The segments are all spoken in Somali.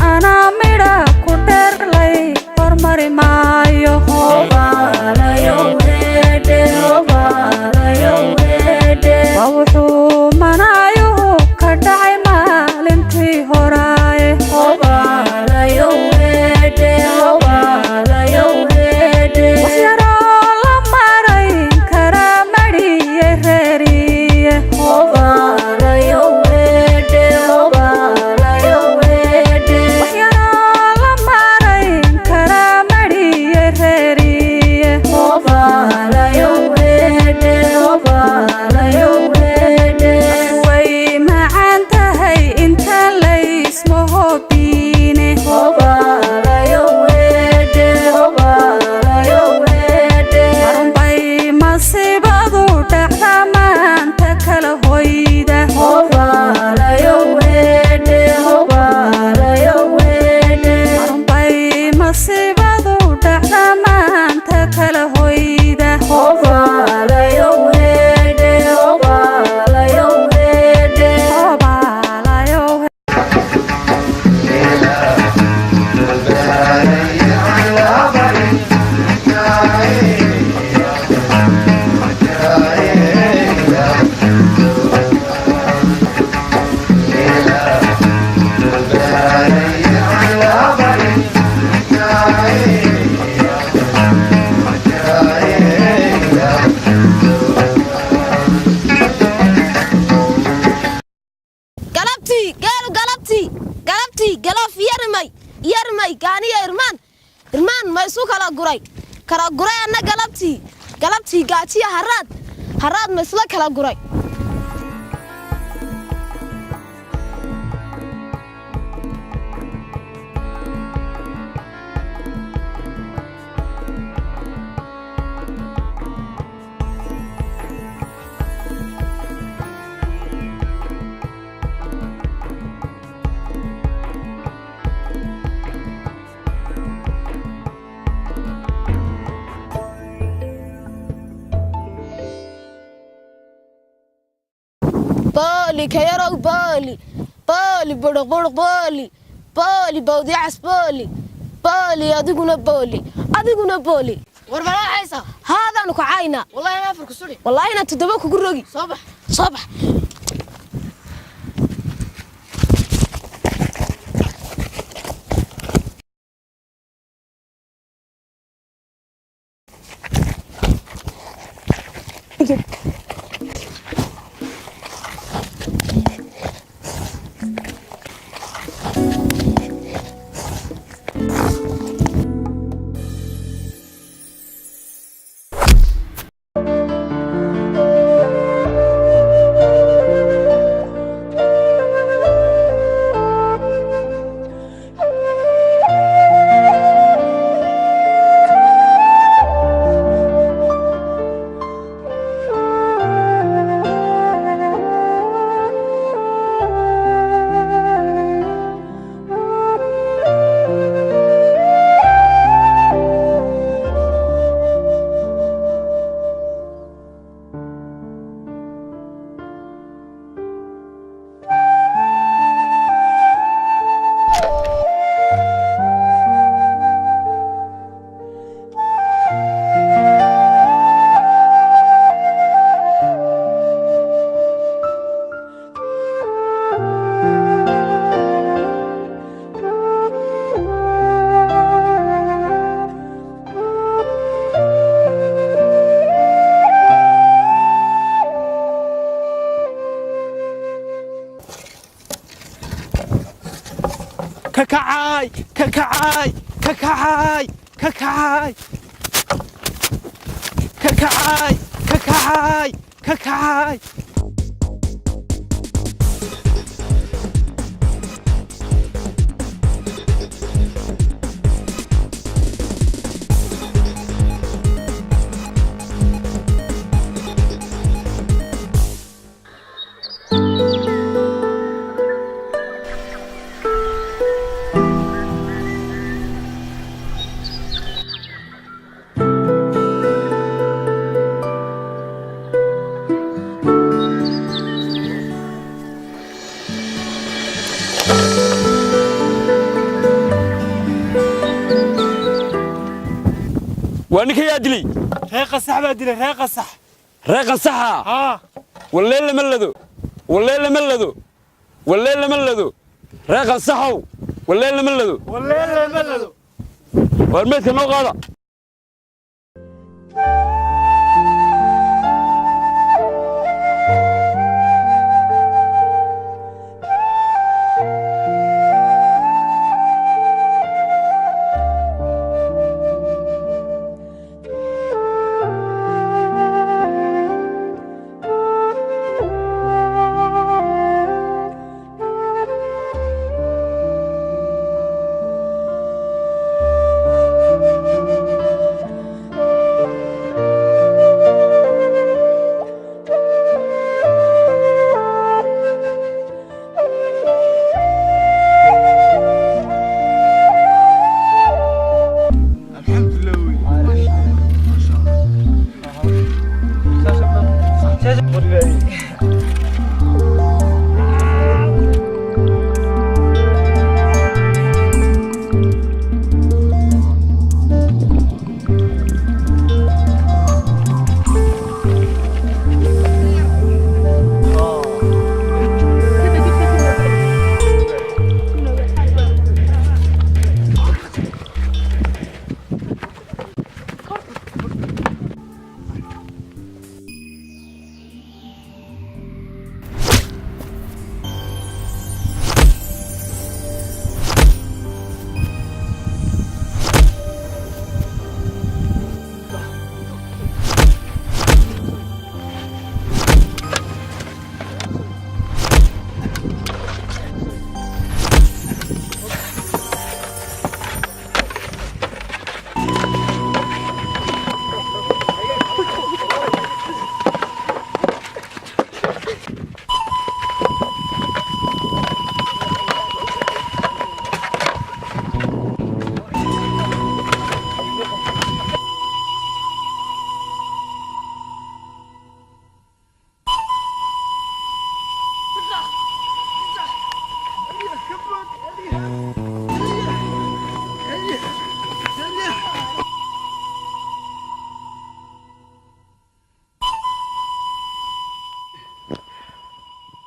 أنا ميرا كتر لي فرمري مايو Hobala yowede, hobala yowede. ووحو منايو كدعي مالنتي هوراي Hobala yowede, hobala yowede. وحيرو لمارين كرامري يهري Hobala yowede, hobala yowede. وحيرو لمارين كرامري يهري Hobala yowede, hobala yowede. way macantahay inta laysmaho biine Hobala yowede, hobala yowede. marunbay masiibadu dhacda maanta kala hoyda Hobala yowede, hobala yowede. marunbay masiibadu dhacda maanta kala hoyda Hobala yowede, hobala yowede. Hobalayo galabtii galoof yarmay gaaniya irmaan ma isu kala guray anna galabtii gaajiya haraad ma isla kala guray بولي كيرو بولي برق بولي بودي عس بولي أديقنا بولي وربنا عيسى هذا نكو عاينا والله ما فرق سوري والله أنا تدبوك قروقي صبح ككعاي وأنا كي أدلي ريق الصح بدري ريق الصح ريق الصحة ها والليل ملذو والليل ملذو والليل ملذو ريق الصحة والليل ملذو والليل ملذو والميت نو غاضة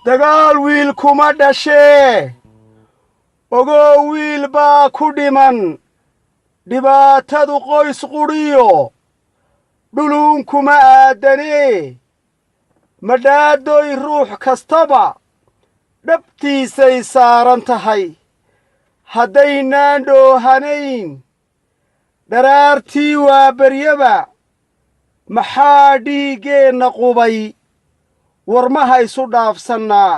dagaal wiil kuma dhashee ogoo wiil baa ku dhiman dhibaatadu qoys qudhiyo dhuluun kuma aadanee madhaadoy ruux kastaba dhabtiisay saaran tahay haddaynaan dhoohanayn dharaartii waa beryaba maxaa dhiiggeenna qubay warmaha isu dhaafsannaa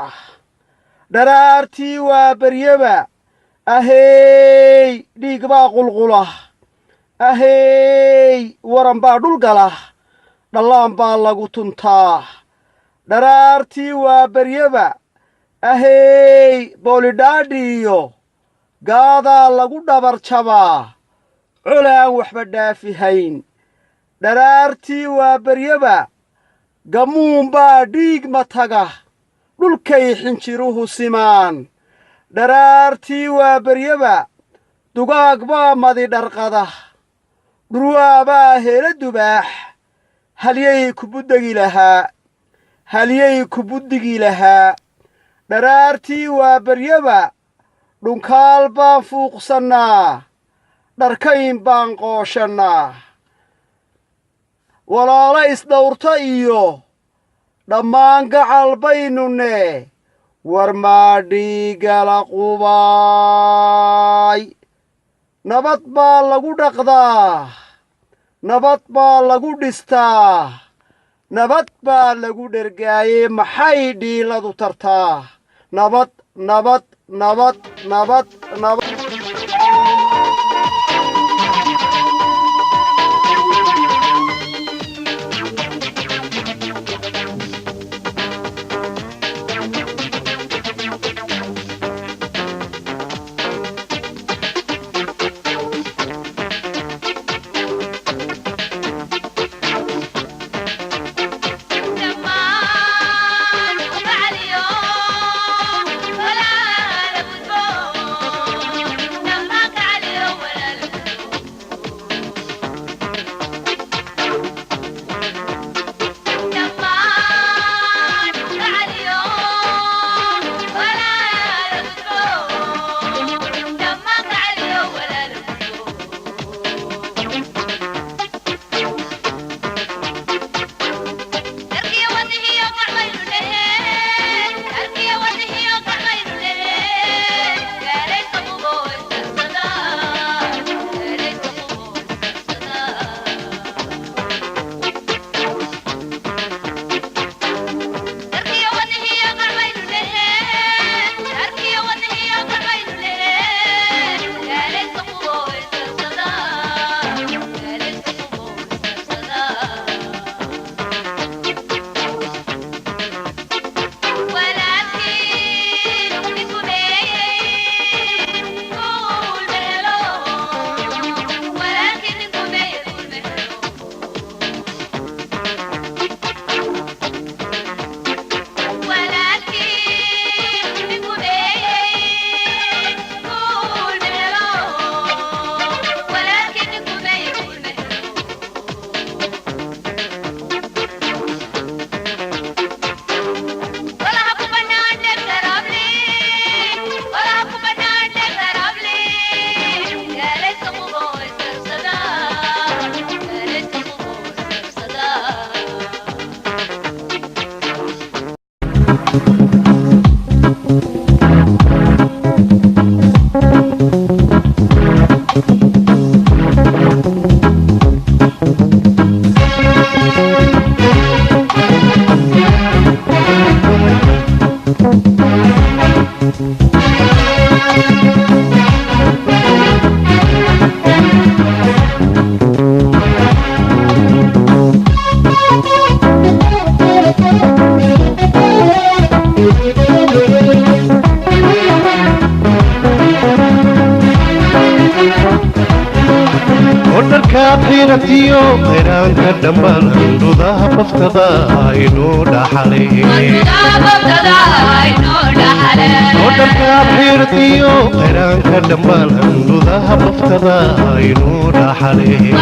dharaartii waa beryaba aheey dhiig baa qulqula aheey waran baa dhul gala dhallaan baa lagu tuntaa dharaartii waa beryaba aheey boolidhaadhiiyo gaadaa lagu dhabar jabaa colaan waxba dhaafihayn dharaartii waa beryaba gammuun baa dhiig mataga dhulkay xinjiruhu simaan dharaartii waa beryaba dugaag baa madi dharqada dhurwaa baa heela dubaax halyay kubuddigi lahaa dharaartii waa beryaba dhunkaal baan fuuqsannaa dharkayn baan qooshannaa walaalo isdhawrta iyo dhammaan gacal baynunne war maa dhiigala qubaay nabad baa lagu dhaqdaa nabad baa lagu dhistaa nabad baa lagu dhergaayee maxay dhiiladu tartaa nabad nabad nabad nabad nabad كابيرتيو غيران كدمال رضاها بفتضا إنو دحلي ودر كابيرتيو غيران كدمال رضاها بفتضا إنو دحلي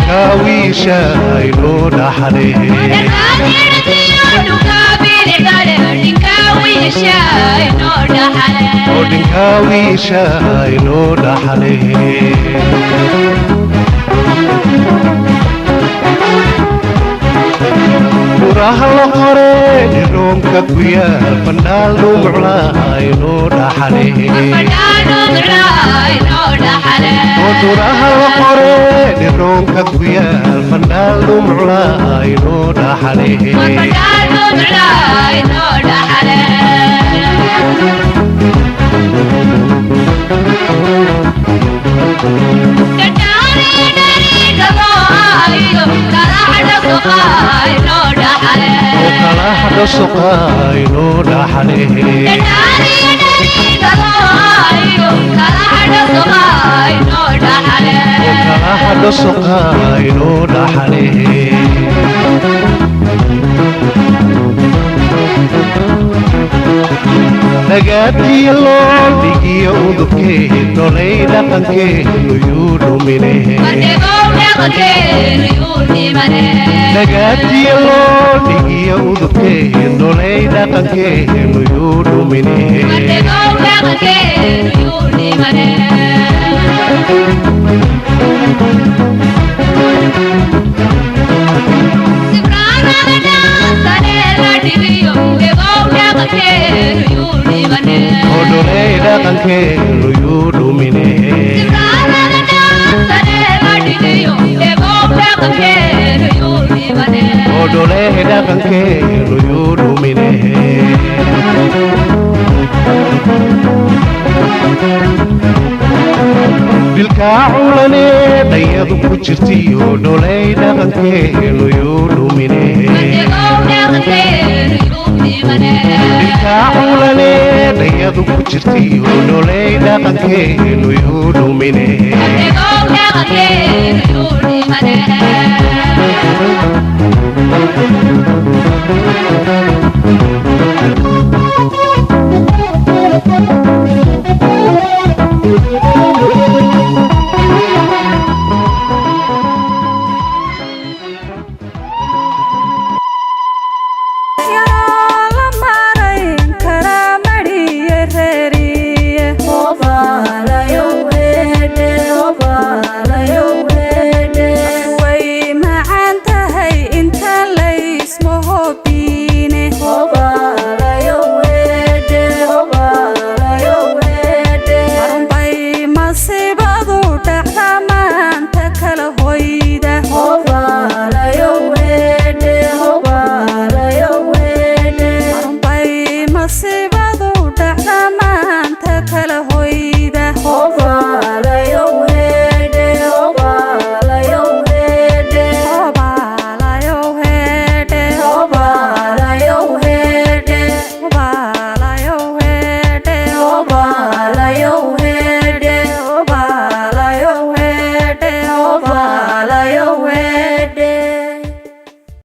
ودكاوي شاي نو دحلي ودكاوي شاي نو دحلي وراها القرين الروم كويا فنال معلاي نو دحلي وراها القرين الروم كويا فنال معلاي نو دحلي وكلا حدا سقاي نو دحلي وكلا حدا سقاي نو دحلي نجاتي اللون ديكي ودكي نولي دقنكي نيودو مني نجاتي اللون ديكي ودكي نولي دقنكي نيودو مني Odolei daqanke nuyudu mine Odolei daqanke nuyudu mine bilkaculane dayadu ku jirti odolei daqanke nuyudu mine bilkaculane dayadu ku jirti odolei daqanke nuyudu mine Thank you.